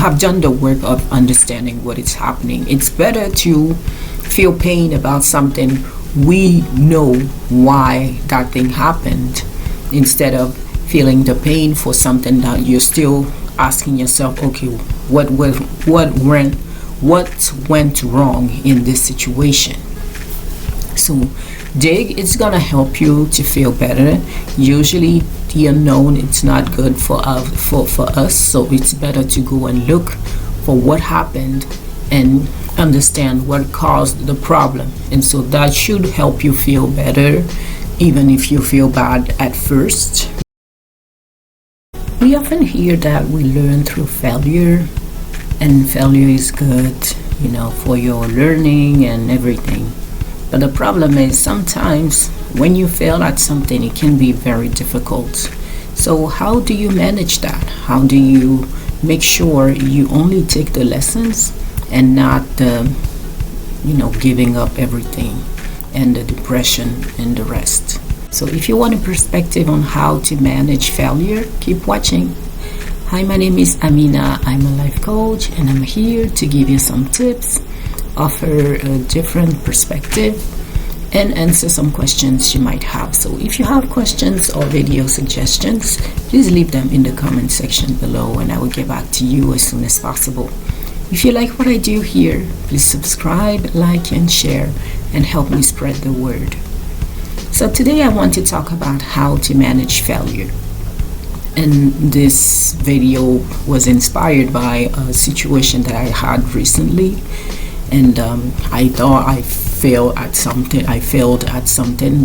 have done the work of understanding what is happening. It's better to feel pain about something we know why that thing happened, instead of feeling the pain for something that you're still asking yourself, okay, what went wrong in this situation. So dig, it's gonna help you to feel better. Usually the unknown, it's not good for us, so it's better to go and look for what happened and understand what caused the problem. And so that should help you feel better, even if you feel bad at first. We often hear that we learn through failure, and failure is good, for your learning and everything. But the problem is, sometimes when you fail at something, it can be very difficult. So how do you manage that? How do you make sure you only take the lessons and not giving up everything and the depression and the rest? So if you want a perspective on how to manage failure, keep watching. Hi, my name is Amina. I'm a life coach, and I'm here to give you some tips, offer a different perspective, and answer some questions you might have. So if you have questions or video suggestions, please leave them in the comment section below, and I will get back to you as soon as possible. If you like what I do here, please subscribe, like, and share, and help me spread the word. So today I want to talk about how to manage failure. And this video was inspired by a situation that I had recently. And I thought I failed at something,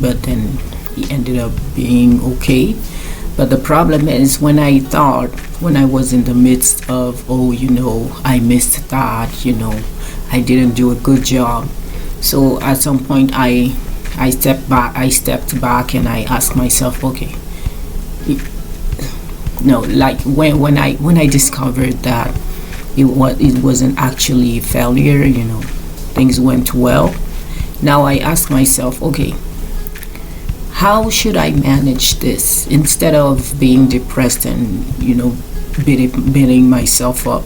but then it ended up being okay. But the problem is, when I was in the midst of, I missed that, I didn't do a good job. So at some point I stepped back and I asked myself, okay, no, like when I discovered that it wasn't actually a failure, things went well. Now I ask myself, okay, how should I manage this instead of being depressed and beating myself up?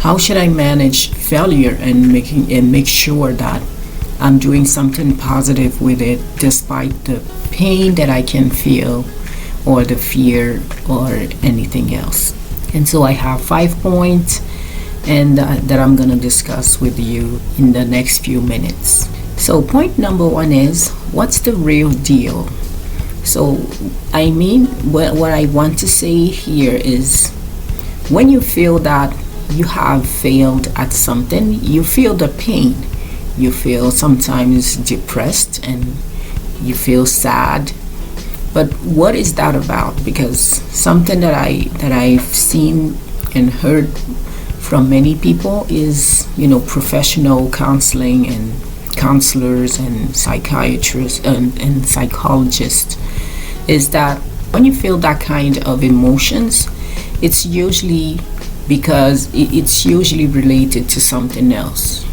How should I manage failure and make sure that I'm doing something positive with it, despite the pain that I can feel, or the fear, or anything else? And so I have 5 points, and that I'm gonna discuss with you in the next few minutes. So point number 1 is, what's the real deal? So what I want to say here is, when you feel that you have failed at something, you feel the pain. You feel sometimes depressed and you feel sad. But what is that about? Because something that I've seen and heard from many people is, professional counseling and counselors and psychiatrists and psychologists, is that when you feel that kind of emotions, it's usually because it's usually related to something else.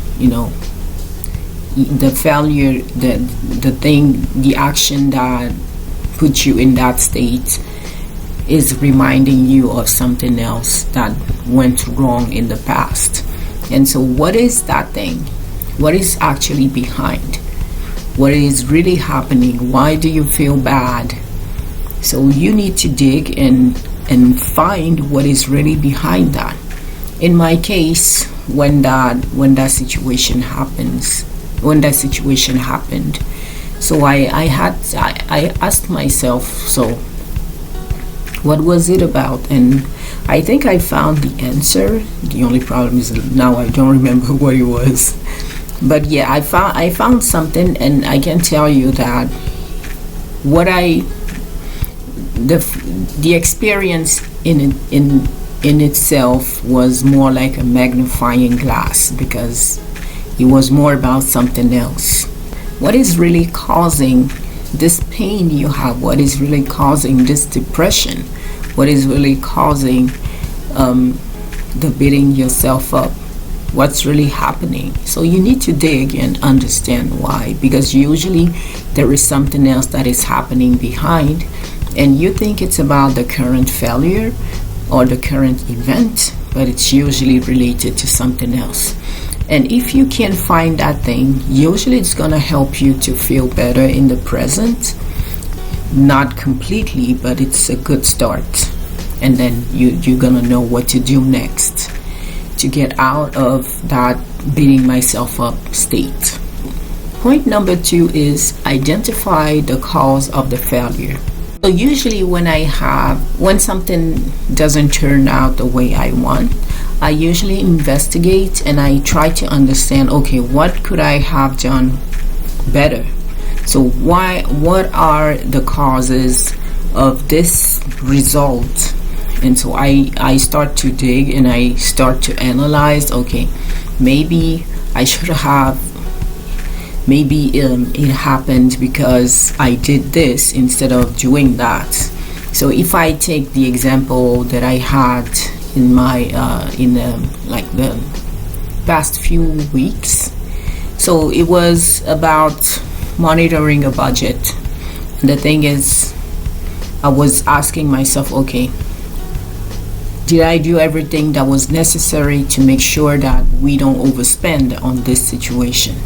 The failure, the thing, the action that put you in that state is reminding you of something else that went wrong in the past. And so what is that thing? What is actually behind? What is really happening? Why do you feel bad? So you need to dig and find what is really behind that. In my case, when that situation happened, so I asked myself, so what was it about? And I think I found the answer. The only problem is now I don't remember what it was. But yeah, I found something, and I can tell you that the experience in itself was more like a magnifying glass, because it was more about something else. What is really causing this pain you have? What is really causing this depression? What is really causing the beating yourself up? What's really happening? So you need to dig and understand why, because usually there is something else that is happening behind, and you think it's about the current failure, or the current event, but it's usually related to something else. And if you can find that thing, usually it's going to help you to feel better in the present. Not completely, but it's a good start. And then you're going to know what to do next to get out of that beating myself up state. Point number 2 is identify the cause of the failure. So usually when something doesn't turn out the way I want, I usually investigate and I try to understand, okay, what could I have done better? So what are the causes of this result? And so I start to dig and I start to analyze, okay, maybe I should have, maybe it happened because I did this instead of doing that. So if I take the example that I had in my in the past few weeks, so it was about monitoring a budget. And the thing is, I was asking myself, okay, did I do everything that was necessary to make sure that we don't overspend on this situation?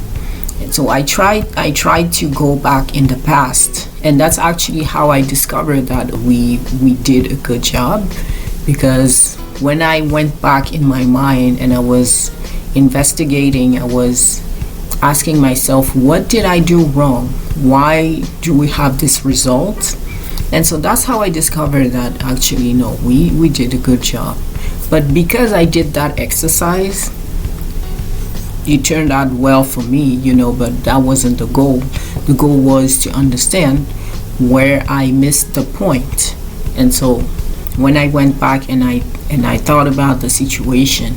And so I tried to go back in the past, and that's actually how I discovered that we did a good job, because when I went back in my mind and I was investigating, I was asking myself, what did I do wrong? Why do we have this result? And so that's how I discovered that actually, no, we did a good job. But because I did that exercise, it turned out well for me, but that wasn't the goal. The goal was to understand where I missed the point. And so when I went back and I thought about the situation,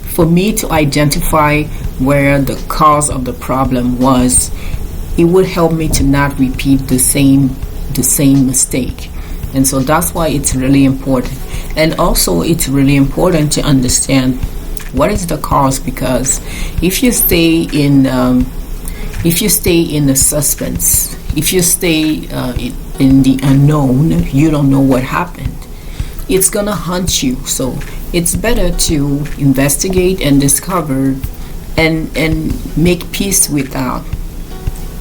for me to identify where the cause of the problem was, it would help me to not repeat the same mistake. And so that's why it's really important. And also it's really important to understand what is the cause, because if you stay in the suspense, if you stay in the unknown, you don't know what happened, it's gonna haunt you. So it's better to investigate and discover and make peace with that,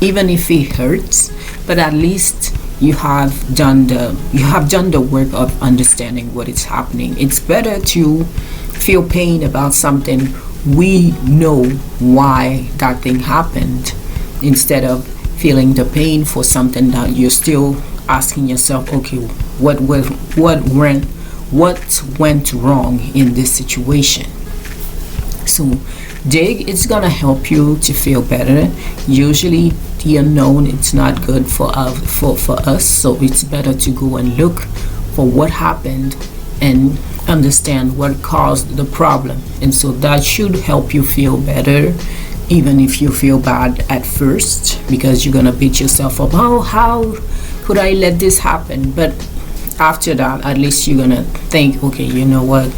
even if it hurts, but at least you have done the work of understanding what is happening. It's better to feel pain about something we know why that thing happened, instead of feeling the pain for something that you're still asking yourself, okay, what went wrong in this situation. So dig, it's gonna help you to feel better. Usually the unknown, it's not good for us, so it's better to go and look for what happened and understand what caused the problem. And so that should help you feel better, even if you feel bad at first, because you're gonna beat yourself up. How could I let this happen? But after that, at least you're gonna think, okay, you know what,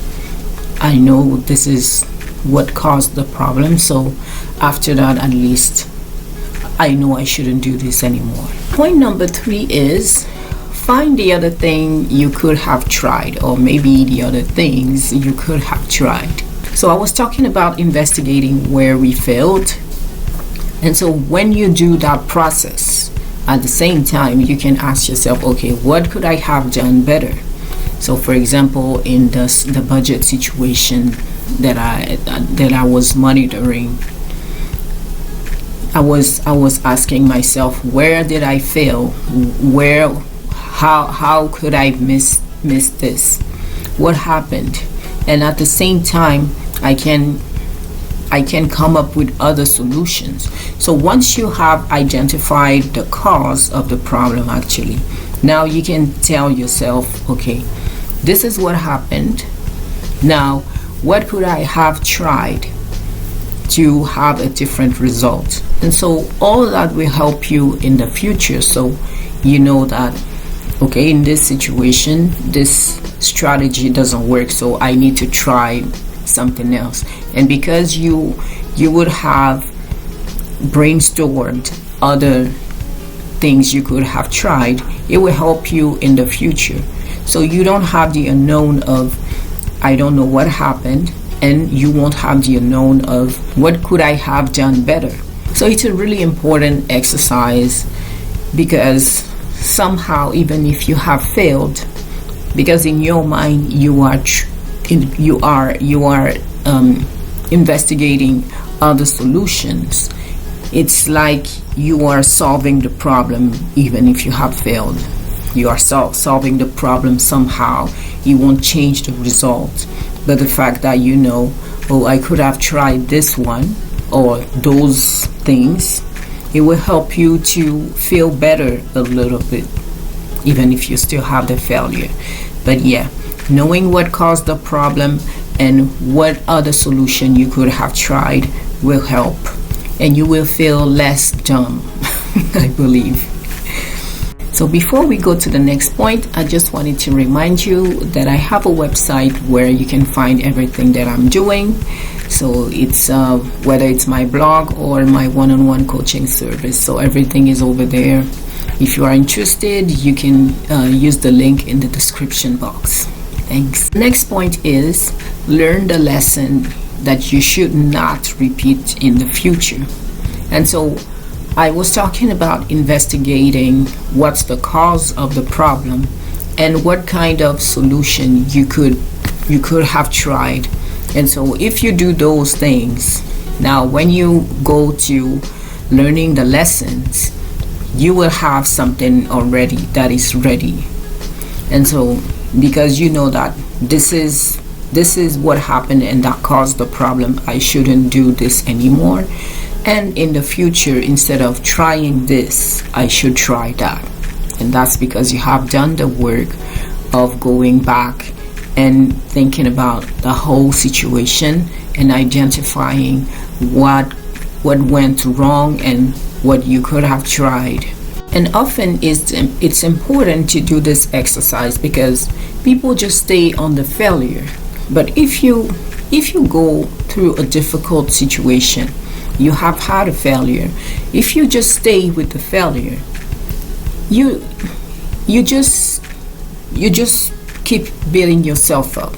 I know this is what caused the problem, so after that, at least I know I shouldn't do this anymore. Point number 3 is find the other thing you could have tried, or maybe the other things you could have tried. So I was talking about investigating where we failed, and so when you do that process, at the same time you can ask yourself, okay, what could I have done better? So for example, in the budget situation that I was monitoring, I was asking myself, where did I fail? How could I miss this? What happened? And at the same time, I can come up with other solutions. So once you have identified the cause of the problem, actually, now you can tell yourself, okay, this is what happened. Now, what could I have tried to have a different result? And so all of that will help you in the future, so you know that, okay, in this situation, this strategy doesn't work, so I need to try something else. And because you would have brainstormed other things you could have tried, It will help you in the future. So you don't have the unknown of, I don't know what happened, and you won't have the unknown of what could I have done better. So it's a really important exercise, because somehow, even if you have failed, because in your mind you are investigating other solutions, it's like you are solving the problem. Even if you have failed, you are solving the problem somehow. You won't change the result, but the fact that oh, I could have tried this one or those things, it will help you to feel better a little bit, even if you still have the failure. But yeah, knowing what caused the problem and what other solution you could have tried will help, and you will feel less dumb, I believe. So before we go to the next point, I just wanted to remind you that I have a website where you can find everything that I'm doing. So it's whether it's my blog or my one-on-one coaching service. So everything is over there. If you are interested, you can use the link in the description box. Thanks. Next point is learn the lesson that you should not repeat in the future. And so I was talking about investigating what's the cause of the problem and what kind of solution you could have tried. And so if you do those things, now when you go to learning the lessons, you will have something already that is ready. And so because you know that this is what happened and that caused the problem, I shouldn't do this anymore. And in the future, instead of trying this, I should try that. And that's because you have done the work of going back and thinking about the whole situation and identifying what went wrong and what you could have tried. And often it's important to do this exercise because people just stay on the failure. But if you go through a difficult situation, you have had a failure, if you just stay with the failure, you just keep beating yourself up.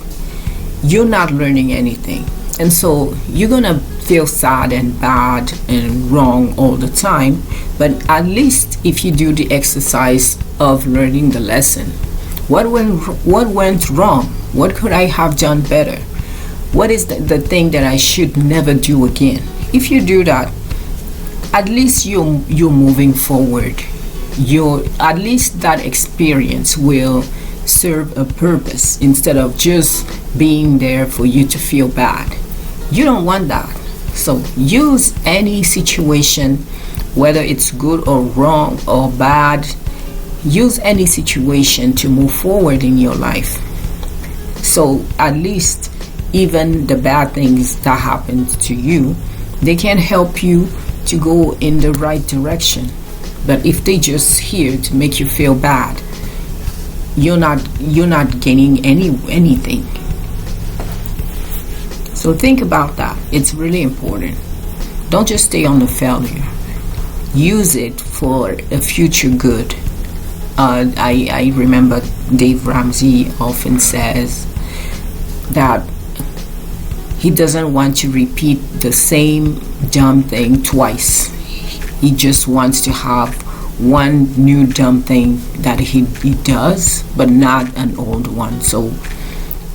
You're not learning anything. And so you're gonna feel sad and bad and wrong all the time. But at least if you do the exercise of learning the lesson, what went wrong? What could I have done better? What is the thing that I should never do again? If you do that, at least you're moving forward. At least that experience will serve a purpose instead of just being there for you to feel bad. You don't want that. So use any situation, whether it's good or wrong or bad, use any situation to move forward in your life. So at least even the bad things that happen to you, they can help you to go in the right direction. But if they just here to make you feel bad, you're not gaining anything. So think about that. It's really important. Don't just stay on the failure. Use it for a future good. I remember Dave Ramsey often says that he doesn't want to repeat the same dumb thing twice. He just wants to have one new dumb thing that he does, but not an old one. So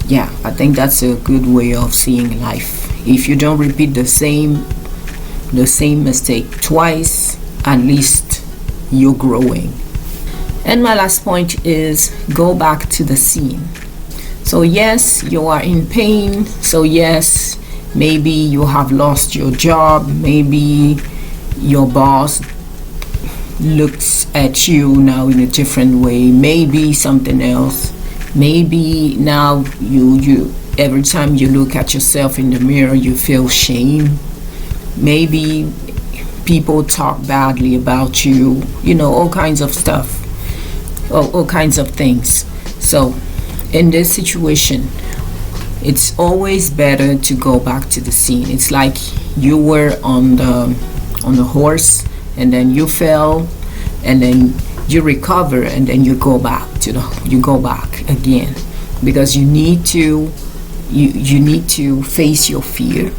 yeah, I think that's a good way of seeing life. If you don't repeat the same mistake twice, at least you're growing. And my last point is go back to the scene. So yes, you are in pain. So yes, maybe you have lost your job. Maybe your boss looks at you now in a different way. Maybe something else. Maybe now you every time you look at yourself in the mirror, you feel shame. Maybe people talk badly about you. All kinds of stuff. All kinds of things. So in this situation, it's always better to go back to the scene. It's like you were on the horse and then you fell and then you recover, and then you go back again, because you need to face your fear.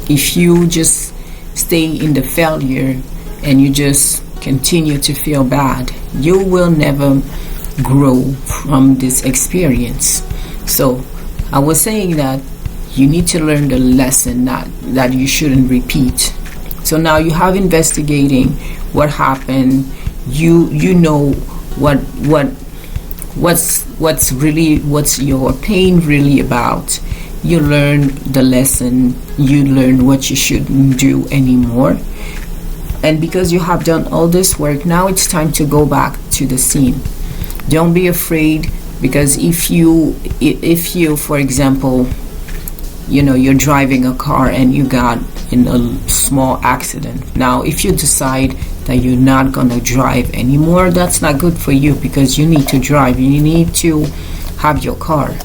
If you just stay in the failure and you just continue to feel bad, you will never grow from this experience. So I was saying that you need to learn the lesson that you shouldn't repeat. So now you have investigating what happened. You know what's your pain really about. You learn the lesson. You learn what you shouldn't do anymore. And because you have done all this work, now it's time to go back to the scene. Don't be afraid, because if you for example, you're driving a car and you got in a small accident. Now if you decide that you're not gonna drive anymore, that's not good for you, because you need to drive. You need to have your car,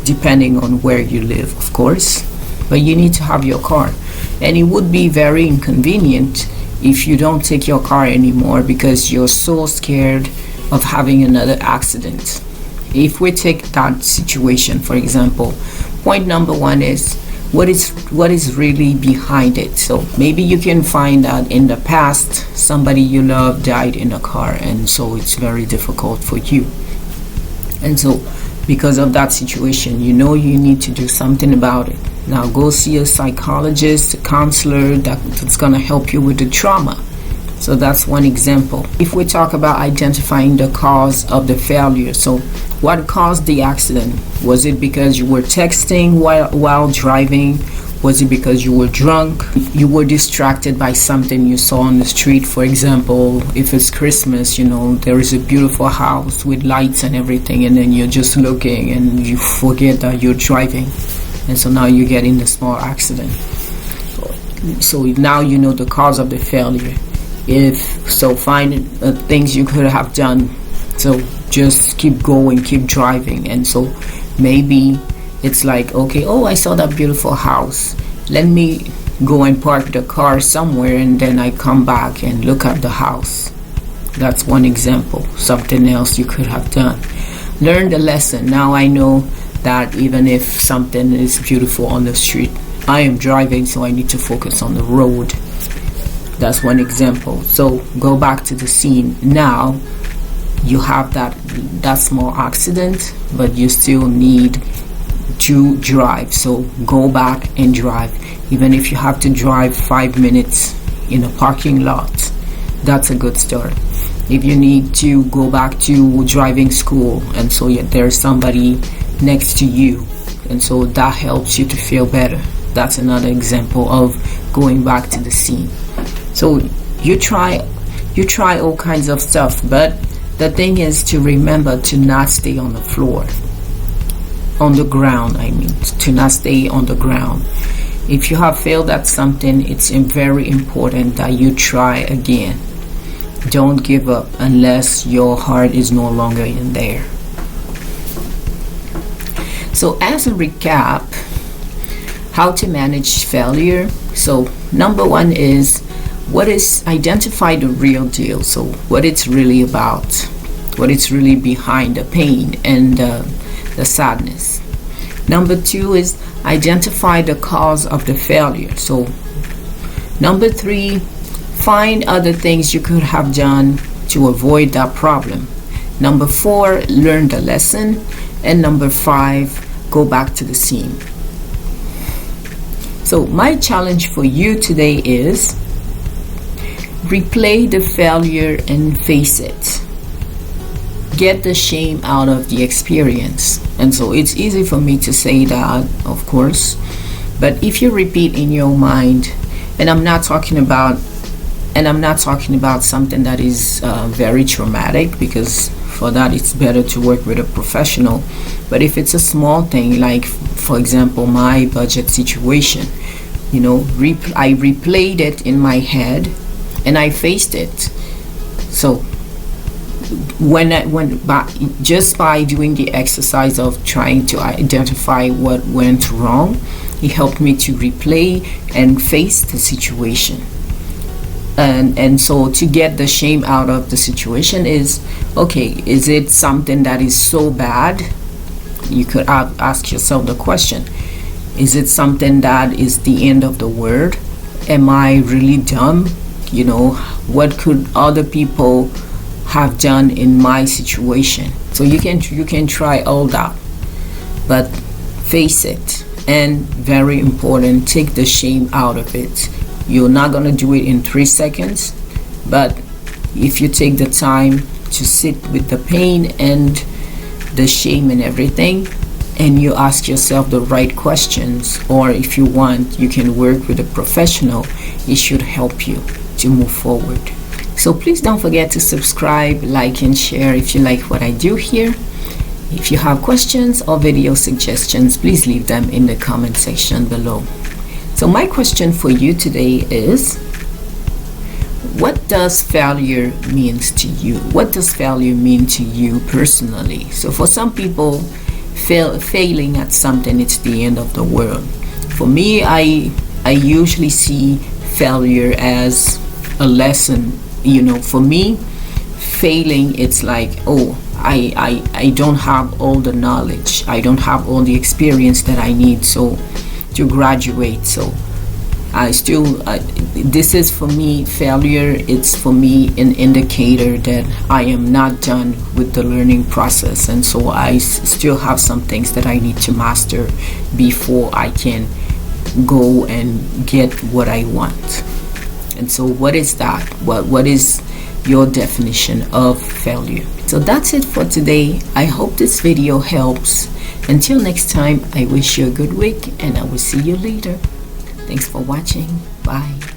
depending on where you live, of course, but you need to have your car. And it would be very inconvenient if you don't take your car anymore because you're so scared of having another accident. If we take that situation, for example, point number one is what is really behind it. So maybe you can find that in the past somebody you love died in a car, and so it's very difficult for you. And so because of that situation, you need to do something about it. Now go see a psychologist, a counselor that's going to help you with the trauma. So that's one example. If we talk about identifying the cause of the failure, so what caused the accident? Was it because you were texting while driving? Was it because you were drunk? You were distracted by something you saw on the street? For example, if it's Christmas, there is a beautiful house with lights and everything, and then you're just looking and you forget that you're driving. And so now you get in the small accident. So now you know the cause of the failure. Find things you could have done. So just keep going, keep driving. And so maybe it's like, okay, I saw that beautiful house. Let me go and park the car somewhere, and then I come back and look at the house. That's one example. Something else you could have done. Learn the lesson. Now I know that even if something is beautiful on the street, I am driving, so I need to focus on the road. That's one example. So go back to the scene. Now you have that small accident, but you still need to drive. So go back and drive. Even if you have to drive 5 minutes in a parking lot, that's a good start. If you need to go back to driving school, and so there's somebody next to you, and so that helps you to feel better, that's another example of going back to the scene. So you try all kinds of stuff, but the thing is to remember to not stay on the floor, on the ground. To not stay on the ground. If you have failed at something, it's very important that you try again. Don't give up unless your heart is no longer in there. So as a recap, how to manage failure. So number one is identify the real deal. So what it's really about, what it's really behind the pain and the sadness. Number two is identify the cause of the failure. So number three, find other things you could have done to avoid that problem. Number four, learn the lesson. And number five, go back to the scene. So my challenge for you today is replay the failure and face it. Get the shame out of the experience. And so it's easy for me to say that, of course, but if you repeat in your mind, and I'm not talking about something that is very traumatic, because for that it's better to work with a professional. But if it's a small thing, like for example my budget situation, I replayed it in my head and I faced it. So just by doing the exercise of trying to identify what went wrong, it helped me to replay and face the situation. And so to get the shame out of the situation is, okay, is it something that is so bad? You could ask yourself the question, is it something that is the end of the world? Am I really dumb? What could other people have done in my situation? So you can try all that, but face it. And very important, take the shame out of it. You're not gonna do it in 3 seconds, but if you take the time to sit with the pain and the shame and everything, and you ask yourself the right questions, or if you want, you can work with a professional, it should help you to move forward. So please don't forget to subscribe, like, and share if you like what I do here. If you have questions or video suggestions, please leave them in the comment section below. So my question for you today is, what does failure means to you? What does failure mean to you personally? So for some people, failing at something, it's the end of the world. For me, I usually see failure as a lesson. For me, failing, it's like, oh, I don't have all the knowledge, I don't have all the experience that I need to graduate. So this is for me failure. It's for me an indicator that I am not done with the learning process, and so I still have some things that I need to master before I can go and get what I want. And so what is that? What is your definition of failure? So that's it for today. I hope this video helps. Until next time, I wish you a good week, and I will see you later. Thanks for watching. Bye.